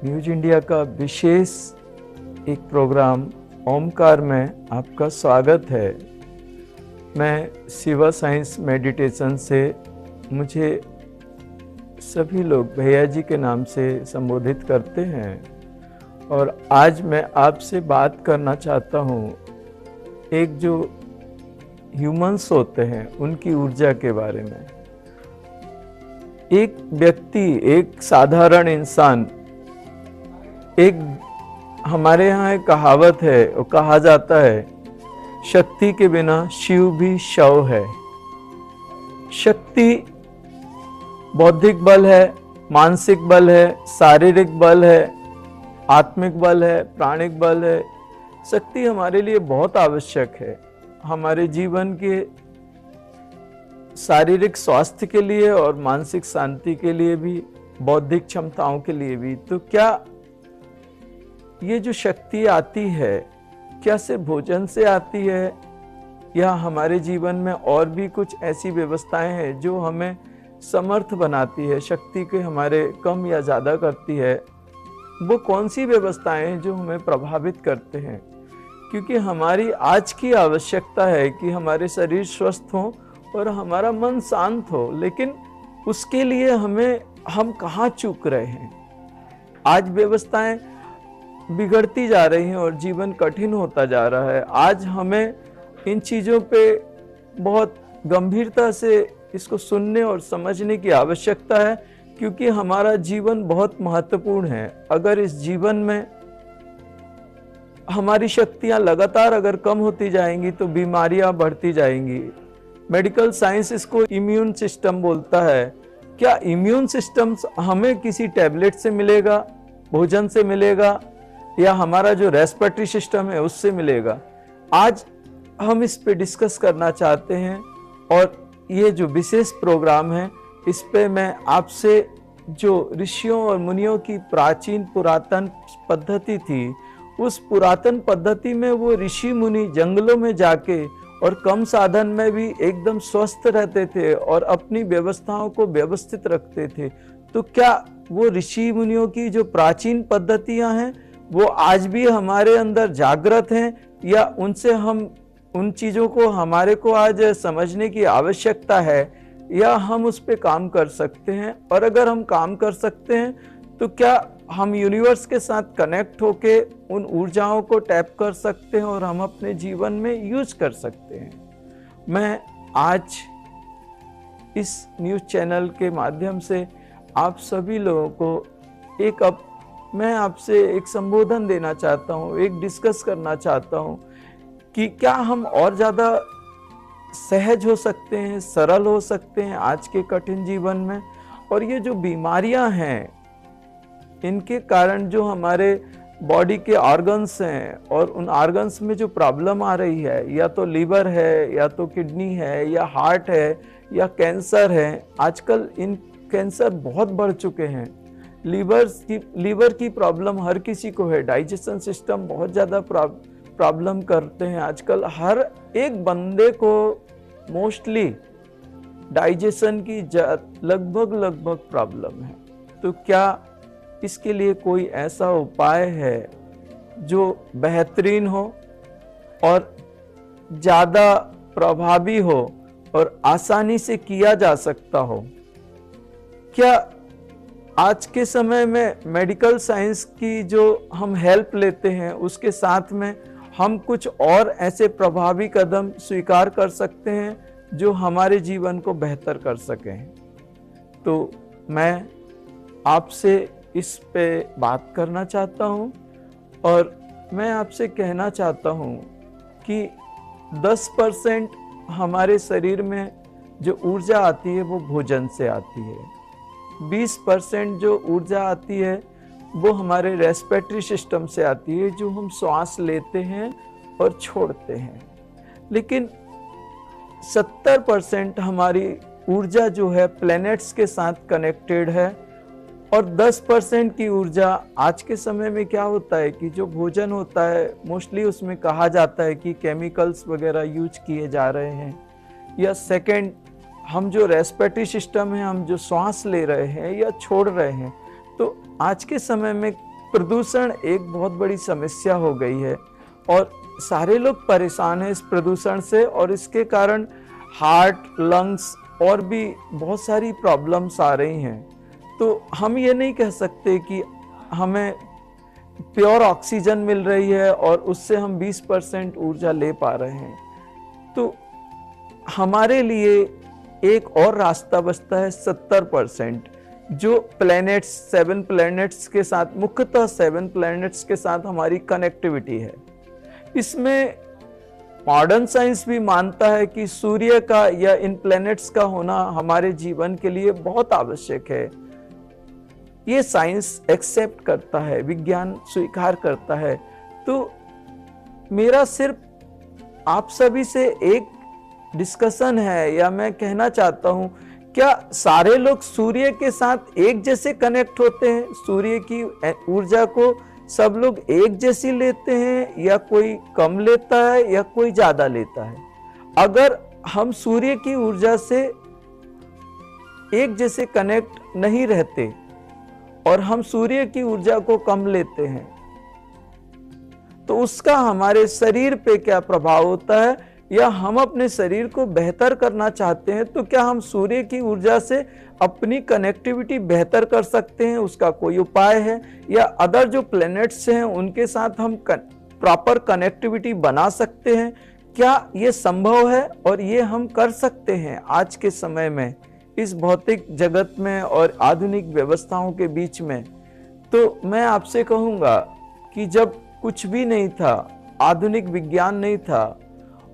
News India का विशेष एक programme Omkar में आपका स्वागत है। मैं शिवा साइंस मेडिटेशन से मुझे सभी लोग भैया जी के नाम से संबोधित करते हैं और आज मैं आपसे बात करना चाहता हूँ एक जो ह्यूमंस होते हैं उनकी ऊर्जा के बारे में। एक व्यक्ति, एक साधारण इंसान, एक हमारे यहाँ एक कहावत है और कहा जाता है, शक्ति के बिना शिव भी शव है। शक्ति बौद्धिक बल है, मानसिक बल है, शारीरिक बल है, आत्मिक बल है, प्राणिक बल है। शक्ति हमारे लिए बहुत आवश्यक है, हमारे जीवन के शारीरिक स्वास्थ्य के लिए और मानसिक शांति के लिए भी, बौद्धिक क्षमताओं के लिए भी। तो क्या ये जो शक्ति आती है, क्या सिर्फ भोजन से आती है या हमारे जीवन में और भी कुछ ऐसी व्यवस्थाएं हैं जो हमें समर्थ बनाती है, शक्ति के हमारे कम या ज़्यादा करती है? वो कौन सी व्यवस्थाएं हैं जो हमें प्रभावित करते हैं? क्योंकि हमारी आज की आवश्यकता है कि हमारे शरीर स्वस्थ हो और हमारा मन शांत हो, लेकिन उसके लिए हम कहाँ चूक रहे हैं? आज व्यवस्थाएं बिगड़ती जा रही हैं और जीवन कठिन होता जा रहा है। आज हमें इन चीज़ों पे बहुत गंभीरता से इसको सुनने और समझने की आवश्यकता है, क्योंकि हमारा जीवन बहुत महत्वपूर्ण है। अगर इस जीवन में हमारी शक्तियां लगातार अगर कम होती जाएंगी तो बीमारियां बढ़ती जाएंगी। मेडिकल साइंस इसको इम्यून सिस्टम बोलता है। क्या इम्यून सिस्टम हमें किसी टैबलेट से मिलेगा, भोजन से मिलेगा, या हमारा जो रेस्पिरेटरी सिस्टम है उससे मिलेगा? आज हम इस पे डिस्कस करना चाहते हैं और ये जो विशेष प्रोग्राम है, इस पे मैं आपसे जो ऋषियों और मुनियों की प्राचीन पुरातन पद्धति थी, उस पुरातन पद्धति में वो ऋषि मुनि जंगलों में जाके और कम साधन में भी एकदम स्वस्थ रहते थे और अपनी व्यवस्थाओं को व्यवस्थित रखते थे। तो क्या वो ऋषि मुनियों की जो प्राचीन पद्धतियां हैं वो आज भी हमारे अंदर जागृत हैं, या उनसे हम उन चीज़ों को हमारे को आज समझने की आवश्यकता है, या हम उस पे काम कर सकते हैं? और अगर हम काम कर सकते हैं तो क्या हम यूनिवर्स के साथ कनेक्ट होके उन ऊर्जाओं को टैप कर सकते हैं और हम अपने जीवन में यूज कर सकते हैं? मैं आज इस न्यूज़ चैनल के माध्यम से आप सभी लोगों को मैं आपसे एक संबोधन देना चाहता हूँ, एक डिस्कस करना चाहता हूँ कि क्या हम और ज़्यादा सहज हो सकते हैं, सरल हो सकते हैं आज के कठिन जीवन में? और ये जो बीमारियां हैं, इनके कारण जो हमारे बॉडी के ऑर्गन्स हैं और उन ऑर्गन्स में जो प्रॉब्लम आ रही है, या तो लीवर है, या तो किडनी है, या हार्ट है, या कैंसर है। आजकल इन कैंसर बहुत बढ़ चुके हैं। लीवर की प्रॉब्लम हर किसी को है। डाइजेशन सिस्टम बहुत ज़्यादा प्रॉब्लम करते हैं आजकल। हर एक बंदे को मोस्टली डाइजेशन की लगभग प्रॉब्लम है। तो क्या इसके लिए कोई ऐसा उपाय है जो बेहतरीन हो और ज़्यादा प्रभावी हो और आसानी से किया जा सकता हो? क्या आज के समय में मेडिकल साइंस की जो हम हेल्प लेते हैं, उसके साथ में हम कुछ और ऐसे प्रभावी कदम स्वीकार कर सकते हैं जो हमारे जीवन को बेहतर कर सकें? तो मैं आपसे इस पे बात करना चाहता हूँ और मैं आपसे कहना चाहता हूँ कि 10% हमारे शरीर में जो ऊर्जा आती है वो भोजन से आती है। 20% जो ऊर्जा आती है वो हमारे रेस्पिरेटरी सिस्टम से आती है, जो हम श्वास लेते हैं और छोड़ते हैं। लेकिन 70% हमारी ऊर्जा जो है प्लैनेट्स के साथ कनेक्टेड है, और 10% की ऊर्जा आज के समय में क्या होता है कि जो भोजन होता है मोस्टली उसमें कहा जाता है कि केमिकल्स वगैरह यूज किए जा रहे हैं, या सेकंड हम जो रेस्पिरेटरी सिस्टम है, हम जो सांस ले रहे हैं या छोड़ रहे हैं, तो आज के समय में प्रदूषण एक बहुत बड़ी समस्या हो गई है और सारे लोग परेशान हैं इस प्रदूषण से, और इसके कारण हार्ट, लंग्स और भी बहुत सारी प्रॉब्लम्स आ रही हैं। तो हम ये नहीं कह सकते कि हमें प्योर ऑक्सीजन मिल रही है और उससे हम 20% ऊर्जा ले पा रहे हैं। तो हमारे लिए एक और रास्ता बचता है 70%, जो प्लैनेट्स, 7 प्लैनेट्स के साथ, मुख्यतः 7 प्लैनेट्स के साथ हमारी कनेक्टिविटी है। इसमें मॉडर्न साइंस भी मानता है कि सूर्य का या इन प्लैनेट्स का होना हमारे जीवन के लिए बहुत आवश्यक है। ये साइंस एक्सेप्ट करता है, विज्ञान स्वीकार करता है। तो मेरा सिर्फ आप सभी से एक डिस्कशन है, या मैं कहना चाहता हूं, क्या सारे लोग सूर्य के साथ एक जैसे कनेक्ट होते हैं? सूर्य की ऊर्जा को सब लोग एक जैसी लेते हैं, या कोई कम लेता है या कोई ज्यादा लेता है? अगर हम सूर्य की ऊर्जा से एक जैसे कनेक्ट नहीं रहते और हम सूर्य की ऊर्जा को कम लेते हैं, तो उसका हमारे शरीर पे क्या प्रभाव होता है? या हम अपने शरीर को बेहतर करना चाहते हैं तो क्या हम सूर्य की ऊर्जा से अपनी कनेक्टिविटी बेहतर कर सकते हैं? उसका कोई उपाय है? या अदर जो प्लैनेट्स हैं उनके साथ हम प्रॉपर कनेक्टिविटी बना सकते हैं? क्या ये संभव है और ये हम कर सकते हैं आज के समय में, इस भौतिक जगत में और आधुनिक व्यवस्थाओं के बीच में? तो मैं आपसे कहूँगा कि जब कुछ भी नहीं था, आधुनिक विज्ञान नहीं था,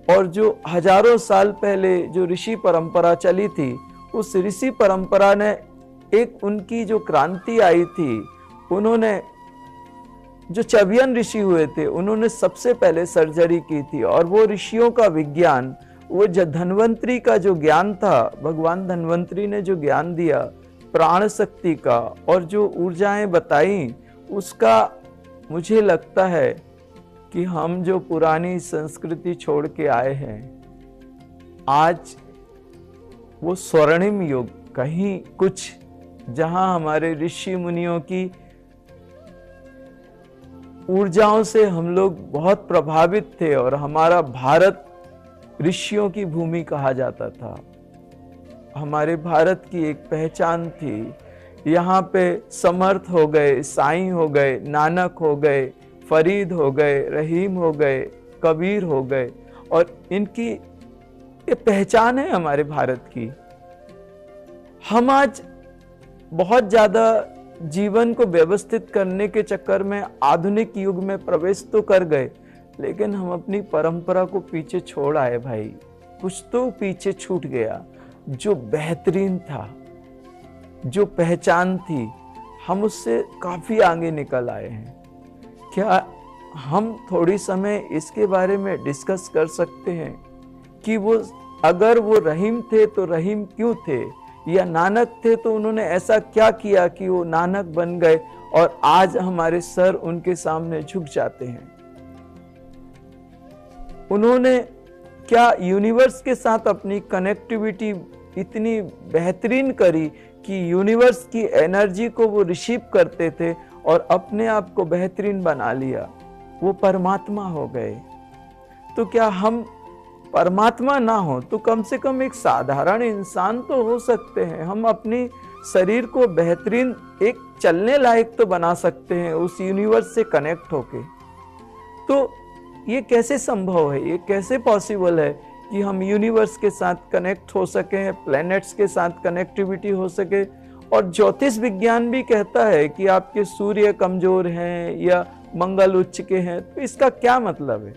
और जो हजारों साल पहले जो ऋषि परंपरा चली थी, उस ऋषि परंपरा ने एक उनकी जो क्रांति आई थी, उन्होंने जो चवियन ऋषि हुए थे उन्होंने सबसे पहले सर्जरी की थी। और वो ऋषियों का विज्ञान, वो धन्वंतरी का जो ज्ञान था, भगवान धन्वंतरी ने जो ज्ञान दिया प्राण शक्ति का और जो ऊर्जाएं बताई, उसका मुझे लगता है कि हम जो पुरानी संस्कृति छोड़ के आए हैं, आज वो स्वर्णिम युग, कहीं कुछ जहां हमारे ऋषि मुनियों की ऊर्जाओं से हम लोग बहुत प्रभावित थे और हमारा भारत ऋषियों की भूमि कहा जाता था। हमारे भारत की एक पहचान थी। यहाँ पे समर्थ हो गए, साईं हो गए, नानक हो गए, फरीद हो गए, रहीम हो गए, कबीर हो गए, और इनकी ये पहचान है हमारे भारत की। हम आज बहुत ज्यादा जीवन को व्यवस्थित करने के चक्कर में आधुनिक युग में प्रवेश तो कर गए, लेकिन हम अपनी परंपरा को पीछे छोड़ आए भाई। कुछ तो पीछे छूट गया, जो बेहतरीन था, जो पहचान थी, हम उससे काफी आगे निकल आए हैं। क्या हम थोड़ी समय इसके बारे में डिस्कस कर सकते हैं कि वो, अगर वो रहीम थे तो रहीम क्यों थे, या नानक थे तो उन्होंने ऐसा क्या किया कि वो नानक बन गए और आज हमारे सर उनके सामने झुक जाते हैं? उन्होंने क्या यूनिवर्स के साथ अपनी कनेक्टिविटी इतनी बेहतरीन करी कि यूनिवर्स की एनर्जी को वो रिसीव करते थे और अपने आप को बेहतरीन बना लिया, वो परमात्मा हो गए। तो क्या हम परमात्मा ना हो तो कम से कम एक साधारण इंसान तो हो सकते हैं? हम अपनी शरीर को बेहतरीन एक चलने लायक तो बना सकते हैं उस यूनिवर्स से कनेक्ट होके। तो ये कैसे संभव है, ये कैसे पॉसिबल है कि हम यूनिवर्स के साथ कनेक्ट हो सके, प्लैनेट्स के साथ कनेक्टिविटी हो सके? और ज्योतिष विज्ञान भी कहता है कि आपके सूर्य कमजोर हैं या मंगल उच्च के हैं। तो इसका क्या मतलब है?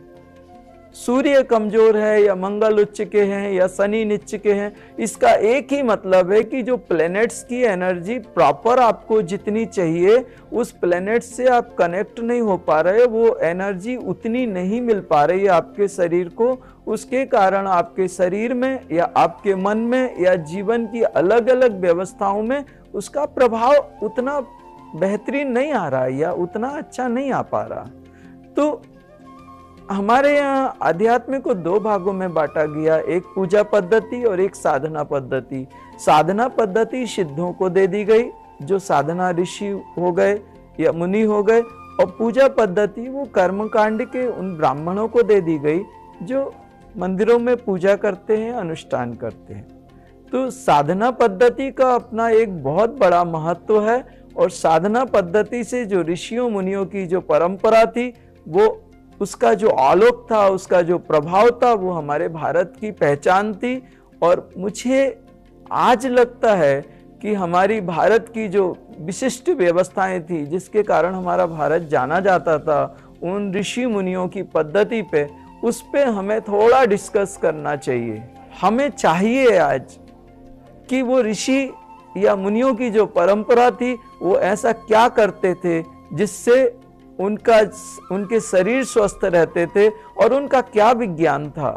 सूर्य कमजोर है या मंगल उच्च के हैं या शनि नीच के हैं, इसका एक ही मतलब है कि जो प्लैनेट्स की एनर्जी प्रॉपर आपको जितनी चाहिए, उस प्लैनेट से आप कनेक्ट नहीं हो पा रहे, वो एनर्जी उतनी नहीं मिल पा रही है आपके शरीर को। उसके कारण आपके शरीर में या आपके मन में या जीवन की अलग अलग व्यवस्थाओं में उसका प्रभाव उतना बेहतरीन नहीं आ रहा या उतना अच्छा नहीं आ पा रहा। तो हमारे यहाँ अध्यात्म को दो भागों में बांटा गया, एक पूजा पद्धति और एक साधना पद्धति। साधना पद्धति सिद्धों को दे दी गई, जो साधना ऋषि हो गए, या मुनि हो गए, और पूजा पद्धति वो कर्मकांड के उन ब्राह्मणों को दे दी गई जो मंदिरों में पूजा करते हैं, अनुष्ठान करते हैं। तो साधना पद्धति का अपना एक बहुत बड़ा महत्व है, और साधना पद्धति से जो ऋषियों मुनियों की जो परंपरा थी, वो उसका जो आलोक था, उसका जो प्रभाव था, वो हमारे भारत की पहचान थी। और मुझे आज लगता है कि हमारी भारत की जो विशिष्ट व्यवस्थाएं थी, जिसके कारण हमारा भारत जाना जाता था, उन ऋषि मुनियों की पद्धति पे, उस पे हमें थोड़ा डिस्कस करना चाहिए। हमें चाहिए आज कि वो ऋषि या मुनियों की जो परंपरा थी, वो ऐसा क्या करते थे जिससे उनके शरीर स्वस्थ रहते थे, और उनका क्या विज्ञान था।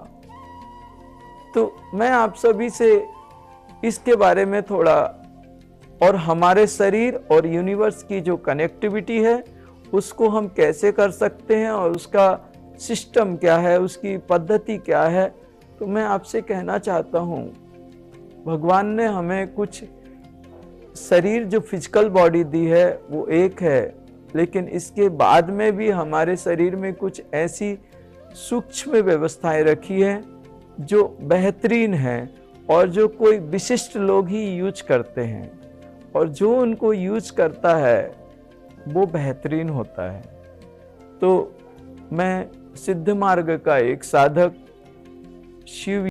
तो मैं आप सभी से इसके बारे में थोड़ा, और हमारे शरीर और यूनिवर्स की जो कनेक्टिविटी है, उसको हम कैसे कर सकते हैं, और उसका सिस्टम क्या है, उसकी पद्धति क्या है, तो मैं आपसे कहना चाहता हूँ, भगवान ने हमें कुछ शरीर जो फिजिकल बॉडी दी है वो एक है, लेकिन इसके बाद में भी हमारे शरीर में कुछ ऐसी सूक्ष्म व्यवस्थाएं रखी हैं जो बेहतरीन हैं, और जो कोई विशिष्ट लोग ही यूज करते हैं, और जो उनको यूज करता है वो बेहतरीन होता है। तो मैं सिद्ध मार्ग का एक साधक, शिव